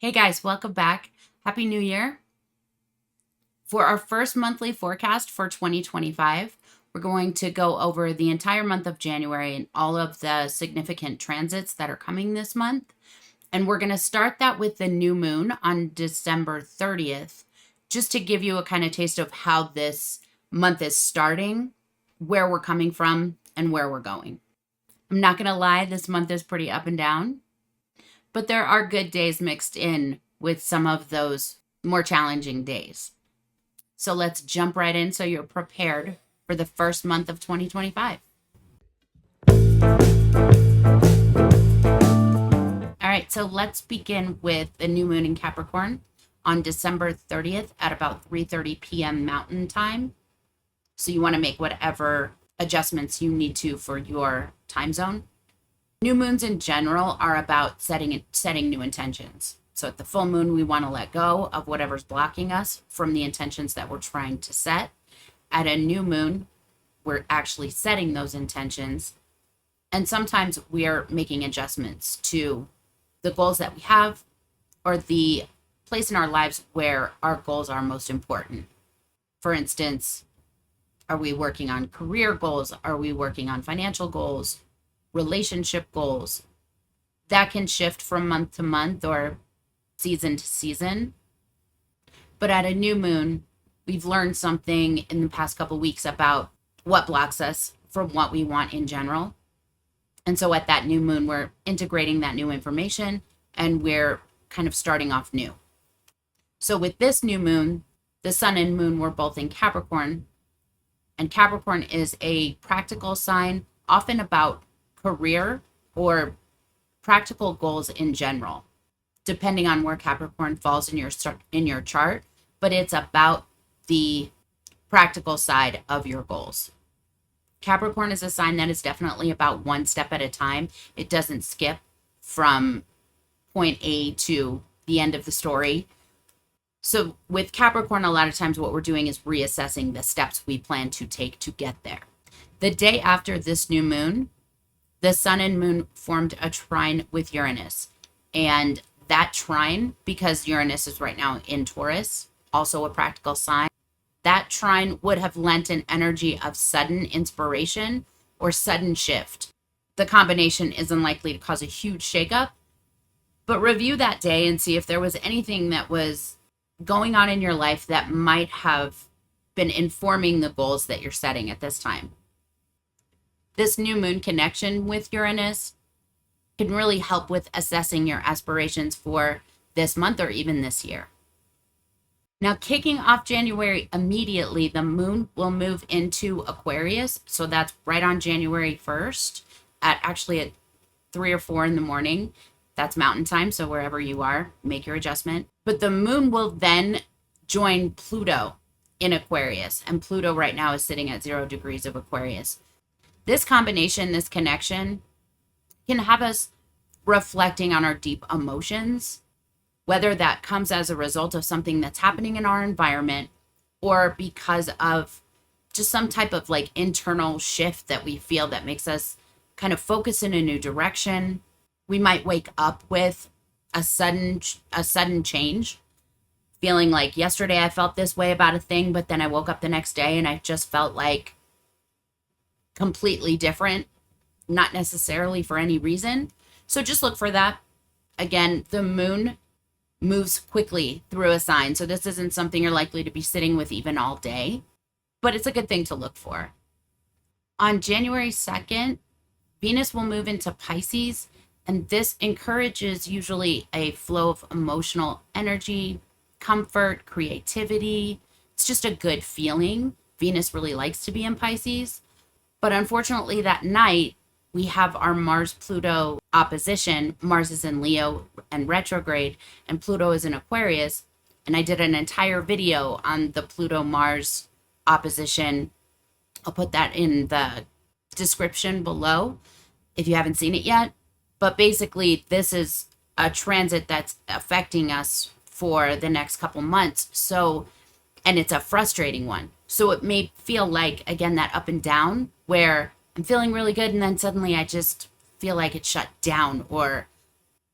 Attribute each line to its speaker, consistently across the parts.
Speaker 1: Hey guys, welcome back. Happy New Year. For our first monthly forecast for 2025, we're going to go over the entire month of January and all of the significant transits that are coming this month. And we're going to start that with the new moon on December 30th, just to give you a kind of taste of how this month is starting, where we're coming from, and where we're going. I'm not going to lie, this month is pretty up and down. But there are good days mixed in with some of those more challenging days. So let's jump right in so you're prepared for the first month of 2025. All right, so let's begin with the new moon in Capricorn on December 30th at about 3:30 p.m. Mountain Time. So you want to make whatever adjustments you need to for your time zone. New moons in general are about setting new intentions. So at the full moon, we want to let go of whatever's blocking us from the intentions that we're trying to set. At a new moon, we're actually setting those intentions. And sometimes we are making adjustments to the goals that we have or the place in our lives where our goals are most important. For instance, are we working on career goals? Are we working on financial goals? Relationship goals? That can shift from month to month or season to season. But at a new moon, we've learned something in the past couple weeks about what blocks us from what we want in general. And so at that new moon, we're integrating that new information and we're kind of starting off new. So with this new moon, the sun and moon were both in Capricorn. And Capricorn is a practical sign, often about career or practical goals in general, depending on where Capricorn falls in your chart, but it's about the practical side of your goals. Capricorn is a sign that is definitely about one step at a time. It doesn't skip from point A to the end of the story. So with Capricorn, a lot of times what we're doing is reassessing the steps we plan to take to get there. The day after this new moon, the sun and moon formed a trine with Uranus. And that trine, because Uranus is right now in Taurus, also a practical sign, that trine would have lent an energy of sudden inspiration or sudden shift. The combination is unlikely to cause a huge shakeup, but review that day and see if there was anything that was going on in your life that might have been informing the goals that you're setting at this time. This new moon connection with Uranus can really help with assessing your aspirations for this month or even this year. Now, kicking off January immediately, the moon will move into Aquarius. So that's right on January 1st at 3 or 4 in the morning. That's mountain time. So wherever you are, make your adjustment. But the moon will then join Pluto in Aquarius. And Pluto right now is sitting at 0 degrees of Aquarius. This combination, this connection, can have us reflecting on our deep emotions, whether that comes as a result of something that's happening in our environment or because of just some type of internal shift that we feel that makes us kind of focus in a new direction. We might wake up with a sudden change, feeling like yesterday I felt this way about a thing, but then I woke up the next day and I just felt like completely different, not necessarily for any reason. So just look for that. Again, the moon moves quickly through a sign. So this isn't something you're likely to be sitting with even all day, but it's a good thing to look for. On January 2nd, Venus will move into Pisces, and this encourages usually a flow of emotional energy, comfort, creativity. It's just a good feeling. Venus really likes to be in Pisces. But unfortunately, that night, we have our Mars-Pluto opposition. Mars is in Leo and retrograde, and Pluto is in Aquarius. And I did an entire video on the Pluto-Mars opposition. I'll put that in the description below if you haven't seen it yet. But basically, this is a transit that's affecting us for the next couple months. And it's a frustrating one. So it may feel like, again, that up and down where I'm feeling really good and then suddenly I just feel like it's shut down or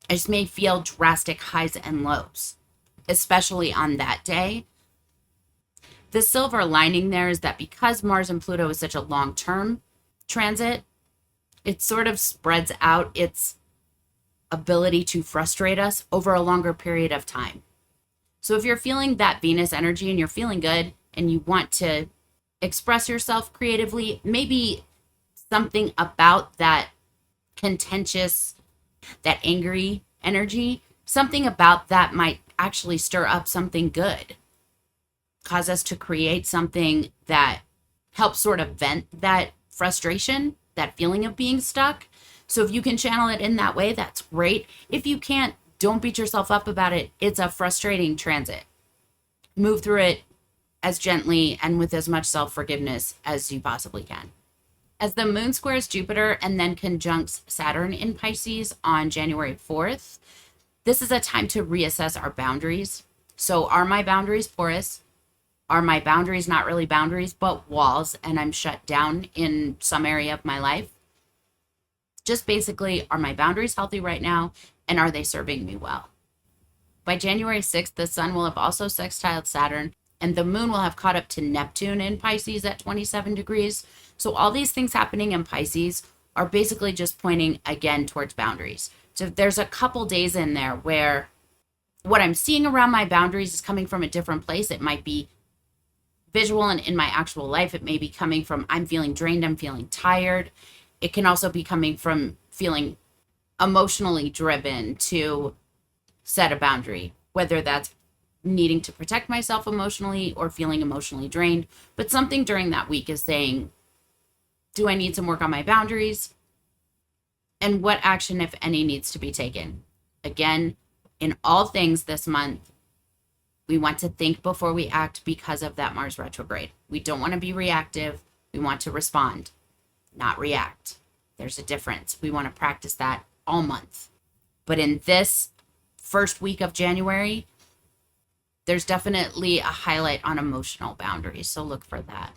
Speaker 1: I just may feel drastic highs and lows, especially on that day. The silver lining there is that because Mars and Pluto is such a long-term transit, it sort of spreads out its ability to frustrate us over a longer period of time. So if you're feeling that Venus energy and you're feeling good and you want to express yourself creatively, maybe something about that contentious, that angry energy, something about that might actually stir up something good, cause us to create something that helps sort of vent that frustration, that feeling of being stuck. So if you can channel it in that way, that's great. If you can't, don't beat yourself up about it. It's a frustrating transit. Move through it as gently and with as much self-forgiveness as you possibly can. As the moon squares Jupiter and then conjuncts Saturn in Pisces on January 4th, this is a time to reassess our boundaries. So are my boundaries porous? Are my boundaries not really boundaries, but walls, and I'm shut down in some area of my life? Just basically, are my boundaries healthy right now, and are they serving me well? By January 6th, the sun will have also sextiled Saturn, and the moon will have caught up to Neptune in Pisces at 27 degrees. So all these things happening in Pisces are basically just pointing again towards boundaries. So there's a couple days in there where what I'm seeing around my boundaries is coming from a different place. It might be visual, and in my actual life, it may be coming from I'm feeling drained, I'm feeling tired. It can also be coming from feeling emotionally driven to set a boundary, whether that's needing to protect myself emotionally or feeling emotionally drained. But something during that week is saying, do I need some work on my boundaries? And what action, if any, needs to be taken? Again, in all things this month, we want to think before we act because of that Mars retrograde. We don't want to be reactive. We want to respond, not react. There's a difference. We want to practice that all month. But in this first week of January, there's definitely a highlight on emotional boundaries. So look for that.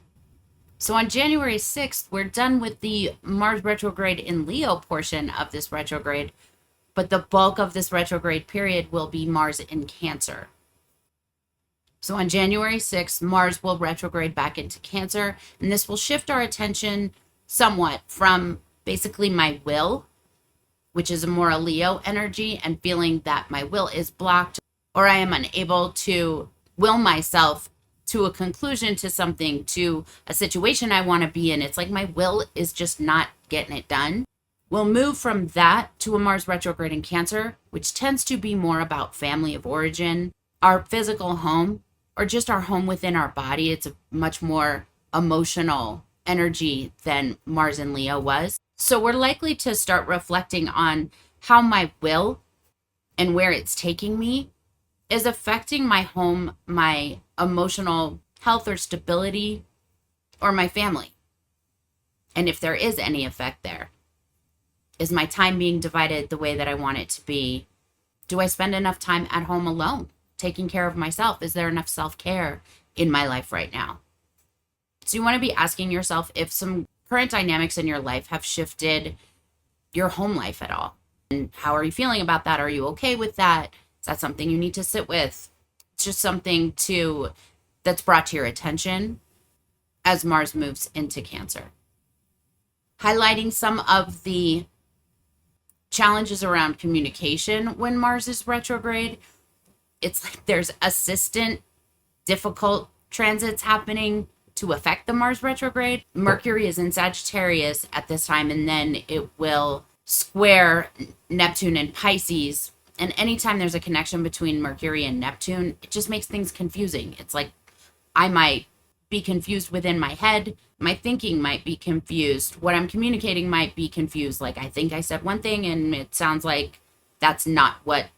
Speaker 1: So on January 6th, we're done with the Mars retrograde in Leo portion of this retrograde, but the bulk of this retrograde period will be Mars in Cancer. So on January 6th, Mars will retrograde back into Cancer, and this will shift our attention somewhat from basically my will, which is a more a Leo energy, and feeling that my will is blocked or I am unable to will myself to a conclusion, to something, to a situation I want to be in. It's like my will is just not getting it done. We'll move from that to a Mars retrograde in Cancer, which tends to be more about family of origin, our physical home, or just our home within our body. It's a much more emotional energy than Mars in Leo was. So we're likely to start reflecting on how my will and where it's taking me is affecting my home, my emotional health or stability, or my family. And if there is any effect there, is my time being divided the way that I want it to be? Do I spend enough time at home alone, taking care of myself? Is there enough self-care in my life right now? So you want to be asking yourself if some current dynamics in your life have shifted your home life at all. And how are you feeling about that? Are you okay with that? Is that something you need to sit with? It's just something that's brought to your attention as Mars moves into Cancer. Highlighting some of the challenges around communication when Mars is retrograde. It's like there's assistant, difficult transits happening to affect the Mars retrograde. Mercury is in Sagittarius at this time, and then it will square Neptune and Pisces. And anytime there's a connection between Mercury and Neptune, it just makes things confusing. It's like I might be confused within my head. My thinking might be confused. What I'm communicating might be confused. Like I think I said one thing and it sounds like that's not what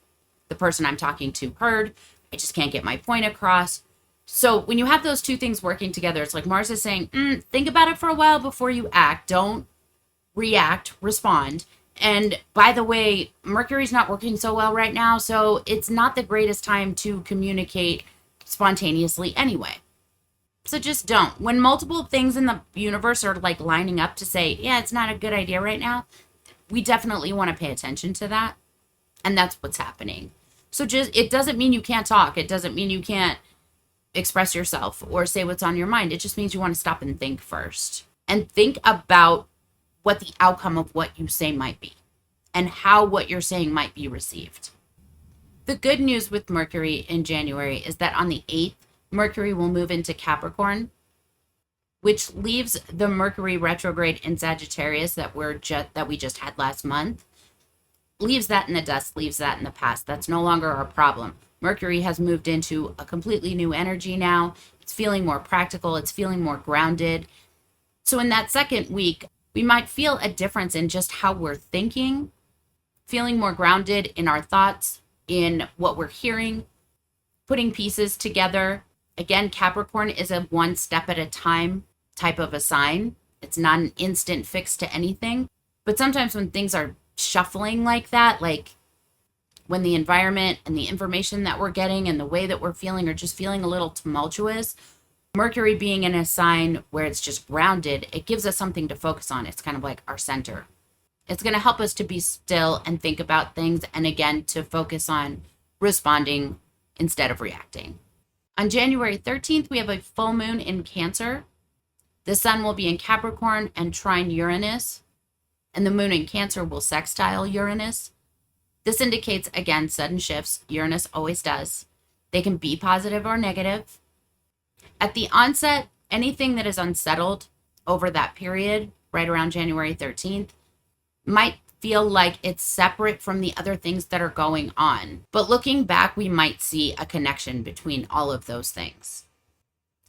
Speaker 1: the person I'm talking to heard. I just can't get my point across. So when you have those two things working together, it's like Mars is saying, think about it for a while before you act. Don't react, respond. And by the way, Mercury's not working so well right now, so it's not the greatest time to communicate spontaneously anyway. So just don't. When multiple things in the universe are like lining up to say, yeah, it's not a good idea right now, we definitely want to pay attention to that. And that's what's happening. So just, it doesn't mean you can't talk. It doesn't mean you can't express yourself or say what's on your mind. It just means you want to stop and think first. And think about what the outcome of what you say might be and how what you're saying might be received. The good news with Mercury in January is that on the 8th, Mercury will move into Capricorn, which leaves the Mercury retrograde in Sagittarius that we just had last month, leaves that in the dust, leaves that in the past. That's no longer our problem. Mercury has moved into a completely new energy now. It's feeling more practical. It's feeling more grounded. So in that second week, we might feel a difference in just how we're thinking, feeling more grounded in our thoughts, in what we're hearing, putting pieces together. Again, Capricorn is a one step at a time type of a sign. It's not an instant fix to anything. But sometimes when things are shuffling like that, like when the environment and the information that we're getting and the way that we're feeling are just feeling a little tumultuous, Mercury being in a sign where it's just grounded, it gives us something to focus on. It's kind of like our center. It's going to help us to be still and think about things, and again, to focus on responding instead of reacting. On January 13th, we have a full moon in Cancer. The sun will be in Capricorn and trine Uranus, and the moon in Cancer will sextile Uranus. This indicates, again, sudden shifts. Uranus always does. They can be positive or negative. At the onset, anything that is unsettled over that period, right around January 13th, might feel like it's separate from the other things that are going on. But looking back, we might see a connection between all of those things.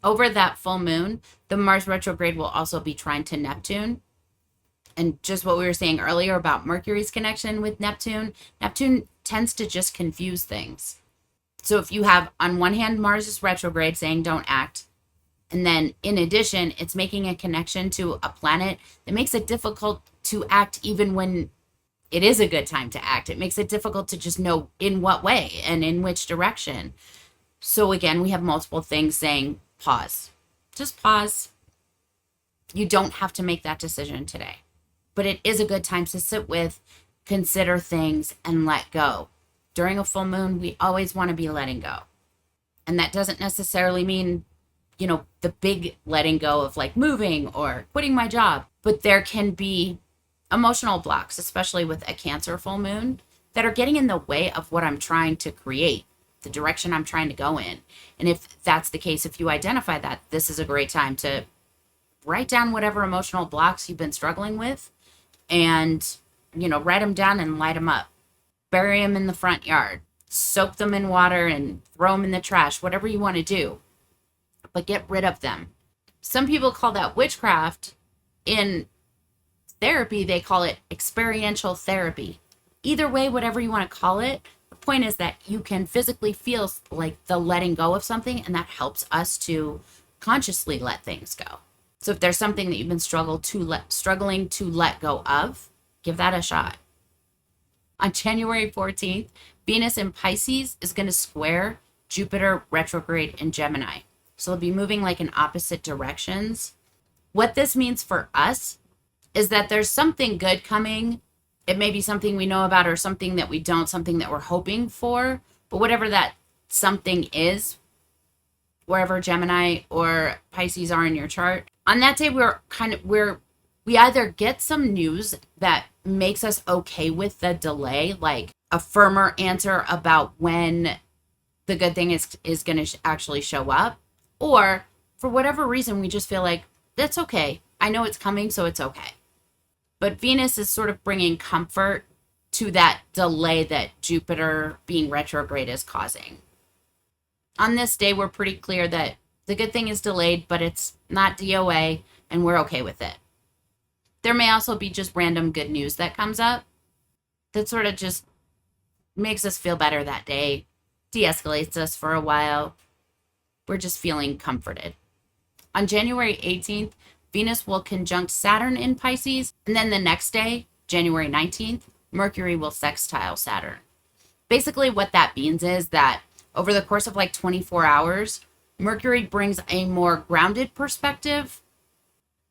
Speaker 1: Over that full moon, the Mars retrograde will also be trine to Neptune. And just what we were saying earlier about Mercury's connection with Neptune, Neptune tends to just confuse things. So if you have, on one hand, Mars is retrograde saying don't act, and then in addition, it's making a connection to a planet that makes it difficult to act even when it is a good time to act. It makes it difficult to just know in what way and in which direction. So again, we have multiple things saying pause. Just pause. You don't have to make that decision today. But it is a good time to sit with, consider things, and let go. During a full moon, we always want to be letting go. And that doesn't necessarily mean, the big letting go of like moving or quitting my job. But there can be emotional blocks, especially with a Cancer full moon, that are getting in the way of what I'm trying to create, the direction I'm trying to go in. And if that's the case, if you identify that, this is a great time to write down whatever emotional blocks you've been struggling with and, write them down and light them up. Bury them in the front yard, soak them in water and throw them in the trash, whatever you want to do, but get rid of them. Some people call that witchcraft. In therapy, they call it experiential therapy. Either way, whatever you want to call it, the point is that you can physically feel like the letting go of something, and that helps us to consciously let things go. So if there's something that you've been struggling to let go of, give that a shot. On January 14th, Venus in Pisces is going to square Jupiter retrograde in Gemini. So they'll be moving like in opposite directions. What this means for us is that there's something good coming. It may be something we know about or something that we don't, something that we're hoping for. But whatever that something is, wherever Gemini or Pisces are in your chart, on that day we either get some news that makes us okay with the delay, like a firmer answer about when the good thing is going to actually show up, or for whatever reason we just feel like that's okay. I know it's coming, so it's okay. But Venus is sort of bringing comfort to that delay that Jupiter being retrograde is causing. On this day, we're pretty clear that the good thing is delayed, but it's not DOA, and we're okay with it. There may also be just random good news that comes up that sort of just makes us feel better that day, de-escalates us for a while. We're just feeling comforted. On January 18th, Venus will conjunct Saturn in Pisces, and then the next day, January 19th, Mercury will sextile Saturn. Basically, what that means is that over the course of like 24 hours, Mercury brings a more grounded perspective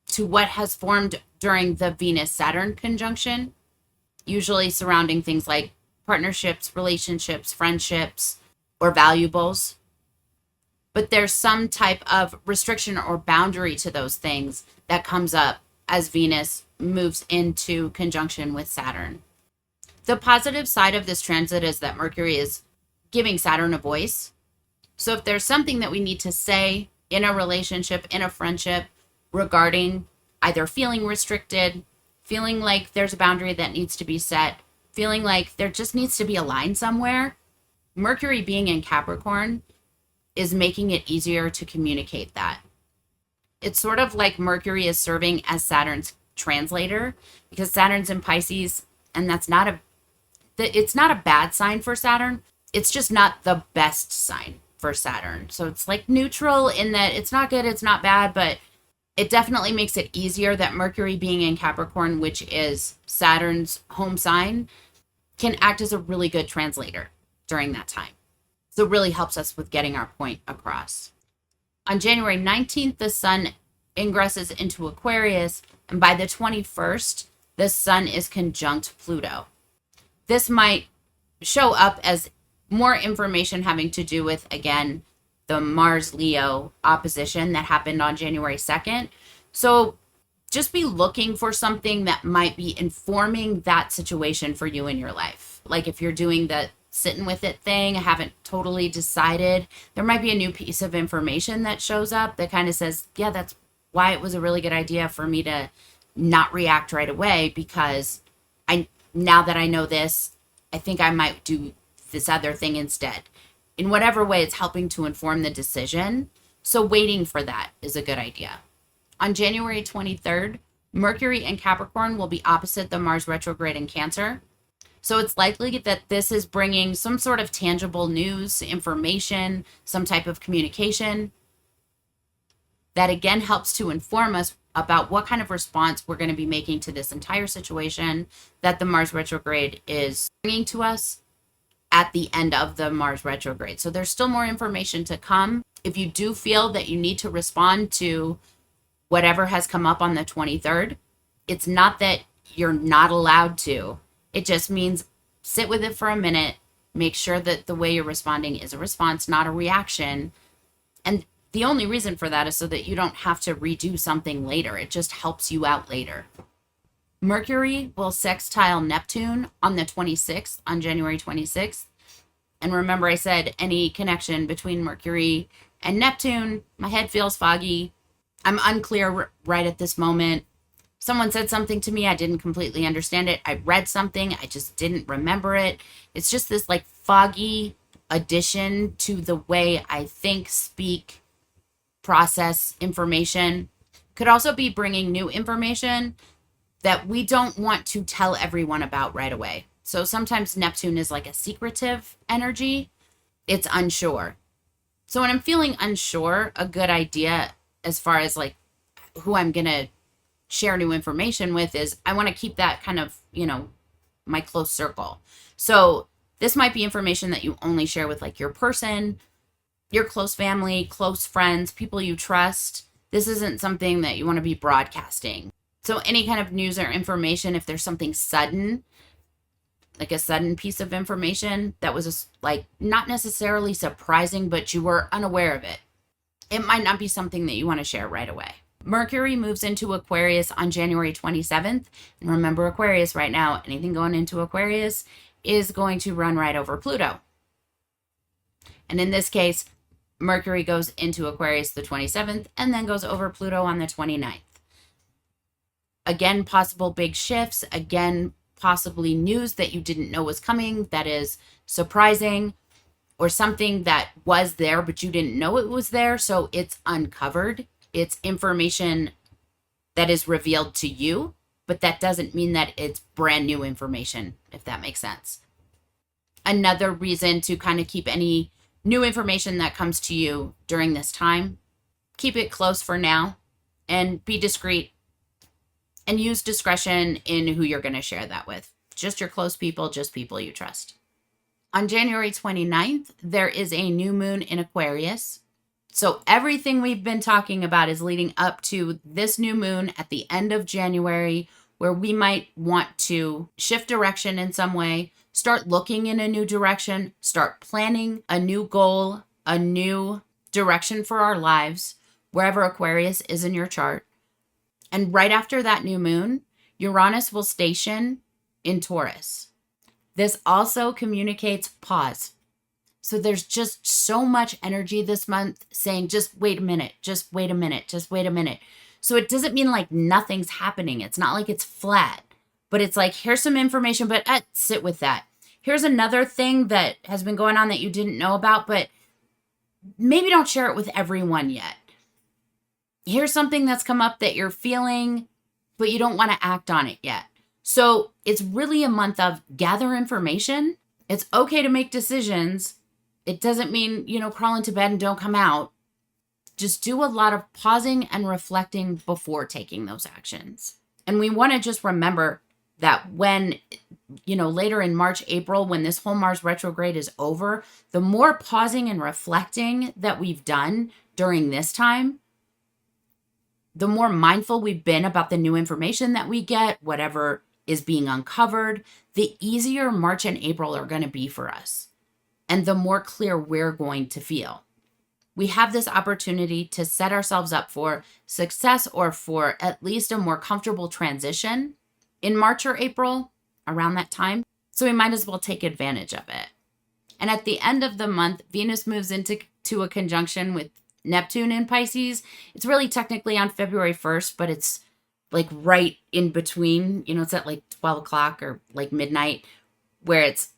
Speaker 1: to what has formed during the Venus-Saturn conjunction, usually surrounding things like partnerships, relationships, friendships, or valuables. But there's some type of restriction or boundary to those things that comes up as Venus moves into conjunction with Saturn. The positive side of this transit is that Mercury is giving Saturn a voice. So if there's something that we need to say in a relationship, in a friendship, regarding either feeling restricted, feeling like there's a boundary that needs to be set, feeling like there just needs to be a line somewhere, Mercury being in Capricorn is making it easier to communicate that. It's sort of like Mercury is serving as Saturn's translator, because Saturn's in Pisces, and it's not a bad sign for Saturn. It's just not the best sign for Saturn. So it's like neutral in that it's not good, it's not bad, but it definitely makes it easier that Mercury being in Capricorn, which is Saturn's home sign, can act as a really good translator during that time. So it really helps us with getting our point across. On January 19th, the sun ingresses into Aquarius, and by the 21st, the sun is conjunct Pluto. This might show up as more information having to do with, again, the Mars-Leo opposition that happened on January 2nd. So just be looking for something that might be informing that situation for you in your life. Like if you're doing the sitting with it thing, I haven't totally decided, there might be a new piece of information that shows up that kind of says, yeah, that's why it was a really good idea for me to not react right away, because now that I know this, I think I might do this other thing instead. In whatever way, it's helping to inform the decision. So waiting for that is a good idea. On January 23rd, Mercury and Capricorn will be opposite the Mars retrograde in Cancer. So it's likely that this is bringing some sort of tangible news, information, some type of communication that again helps to inform us about what kind of response we're going to be making to this entire situation that the Mars retrograde is bringing to us at the end of the Mars retrograde. So there's still more information to come. If you do feel that you need to respond to whatever has come up on the 23rd, it's not that you're not allowed to. It just means sit with it for a minute, make sure that the way you're responding is a response, not a reaction. And the only reason for that is so that you don't have to redo something later. It just helps you out later. Mercury will sextile Neptune on the 26th, on January 26th. And remember I said any connection between Mercury and Neptune, my head feels foggy. I'm unclear right at this moment. Someone said something to me, I didn't completely understand it. I read something, I just didn't remember it. It's just this like foggy addition to the way I think, speak, process information. Could also be bringing new information that we don't want to tell everyone about right away. So sometimes Neptune is like a secretive energy. It's unsure. So when I'm feeling unsure, a good idea as far as like who I'm going to share new information with is I want to keep that kind of, my close circle. So this might be information that you only share with like your person, your close family, close friends, people you trust. This isn't something that you want to be broadcasting. So any kind of news or information, if there's something sudden, like a sudden piece of information that was like not necessarily surprising, but you were unaware of it, it might not be something that you want to share right away. Mercury moves into Aquarius on January 27th. And remember Aquarius right now, anything going into Aquarius is going to run right over Pluto. And in this case, Mercury goes into Aquarius the 27th and then goes over Pluto on the 29th. Again, possible big shifts. Again, possibly news that you didn't know was coming that is surprising, or something that was there but you didn't know it was there. So it's uncovered. It's information that is revealed to you, but that doesn't mean that it's brand new information, if that makes sense. Another reason to kind of keep any new information that comes to you during this time, keep it close for now and be discreet and use discretion in who you're going to share that with. Just your close people, just people you trust. On January 29th, there is a new moon in Aquarius. So everything we've been talking about is leading up to this new moon at the end of January, where we might want to shift direction in some way, start looking in a new direction, start planning a new goal, a new direction for our lives, wherever Aquarius is in your chart. And right after that new moon, Uranus will station in Taurus. This also communicates pause. So there's just so much energy this month saying, just wait a minute, just wait a minute, just wait a minute. So it doesn't mean like nothing's happening. It's not like it's flat, but it's like, here's some information, but sit with that. Here's another thing that has been going on that you didn't know about, but maybe don't share it with everyone yet. Here's something that's come up that you're feeling, but you don't want to act on it yet. So it's really a month of gather information. It's okay to make decisions. It doesn't mean, crawl into bed and don't come out. Just do a lot of pausing and reflecting before taking those actions. And we want to just remember that when, later in March, April, when this whole Mars retrograde is over, the more pausing and reflecting that we've done during this time, the more mindful we've been about the new information that we get, whatever is being uncovered, the easier March and April are going to be for us. And the more clear we're going to feel. We have this opportunity to set ourselves up for success or for at least a more comfortable transition in March or April, around that time. So we might as well take advantage of it. And at the end of the month, Venus moves into a conjunction with Neptune in Pisces. It's really technically on February 1st, but it's like right in between, it's at like 12 o'clock or like midnight, where it's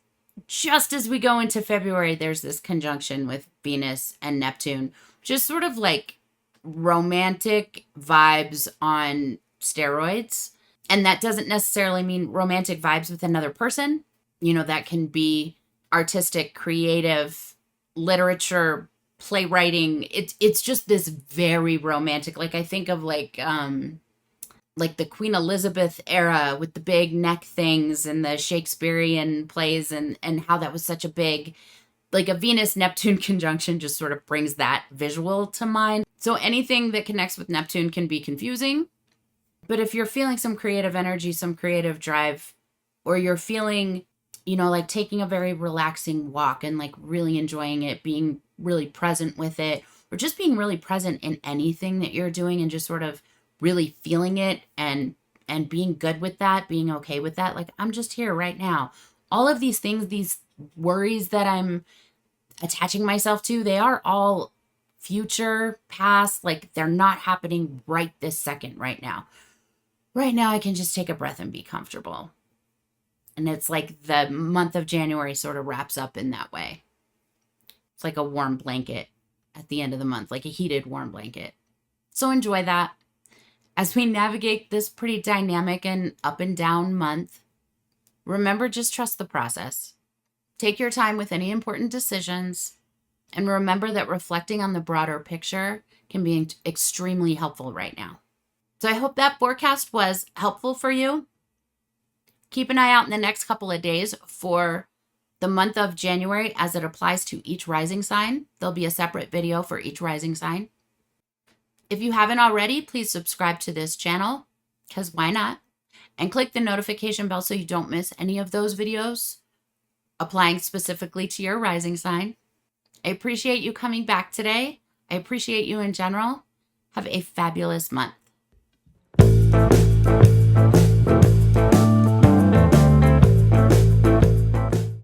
Speaker 1: just as we go into February, there's this conjunction with Venus and Neptune, which is sort of like romantic vibes on steroids. And that doesn't necessarily mean romantic vibes with another person. That can be artistic, creative, literature, playwriting. It's just this very romantic, like I think of like the Queen Elizabeth era with the big neck things and the Shakespearean plays and how that was such a big, like a Venus-Neptune conjunction just sort of brings that visual to mind. So anything that connects with Neptune can be confusing. But if you're feeling some creative energy, some creative drive, or you're feeling, like taking a very relaxing walk and like really enjoying it, being really present with it, or just being really present in anything that you're doing and just sort of really feeling it and being good with that, being okay with that. Like, I'm just here right now. All of these things, these worries that I'm attaching myself to, they are all future, past, like they're not happening right this second, right now. Right now, I can just take a breath and be comfortable. And it's like the month of January sort of wraps up in that way. It's like a warm blanket at the end of the month, like a heated warm blanket. So enjoy that. As we navigate this pretty dynamic and up and down month, remember, just trust the process. Take your time with any important decisions. And remember that reflecting on the broader picture can be extremely helpful right now. So I hope that forecast was helpful for you. Keep an eye out in the next couple of days for the month of January as it applies to each rising sign. There'll be a separate video for each rising sign. If you haven't already, please subscribe to this channel, because why not? And click the notification bell so you don't miss any of those videos applying specifically to your rising sign. I appreciate you coming back today. I appreciate you in general. Have a fabulous month.